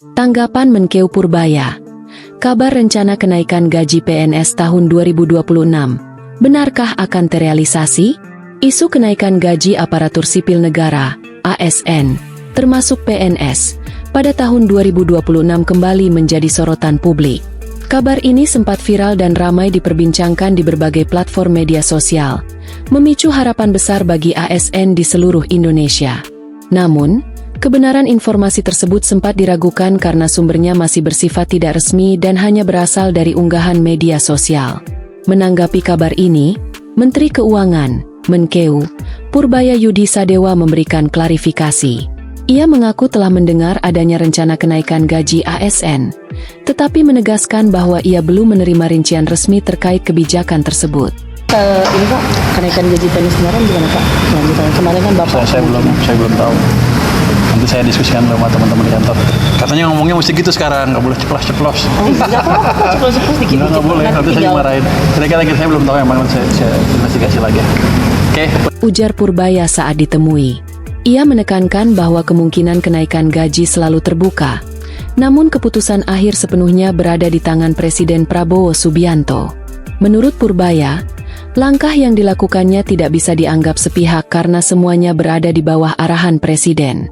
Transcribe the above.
Tanggapan Menkeu Purbaya. Kabar rencana kenaikan gaji PNS tahun 2026. Benarkah akan terrealisasi? Isu kenaikan gaji aparatur sipil negara, ASN, termasuk PNS, pada tahun 2026 kembali menjadi sorotan publik. Kabar ini sempat viral dan ramai diperbincangkan di berbagai platform media sosial, memicu harapan besar bagi ASN di seluruh Indonesia. Namun, kebenaran informasi tersebut sempat diragukan karena sumbernya masih bersifat tidak resmi dan hanya berasal dari unggahan media sosial. Menanggapi kabar ini, Menteri Keuangan, Menkeu Purbaya Yudi Sadewa memberikan klarifikasi. Ia mengaku telah mendengar adanya rencana kenaikan gaji ASN, tetapi menegaskan bahwa ia belum menerima rincian resmi terkait kebijakan tersebut. Ini Pak, kenaikan gaji PNS kemarin gimana Pak? Lanjutannya kemarin kan Bapak. Saya belum tahu. Nanti saya diskusikan sama teman-teman di kantor. Katanya ngomongnya mesti gitu sekarang, nggak boleh ceplos-ceplos. Enggak apa-apa, ceplos-ceplos dikit-dikit. Nggak boleh, nanti saya dimarahin. Kira-kira saya belum tahu, yang mana saya investigasi lagi. Oke. Ujar Purbaya saat ditemui. Ia menekankan bahwa kemungkinan kenaikan gaji selalu terbuka. Namun keputusan akhir sepenuhnya berada di tangan Presiden Prabowo Subianto. Menurut Purbaya, langkah yang dilakukannya tidak bisa dianggap sepihak karena semuanya berada di bawah arahan Presiden.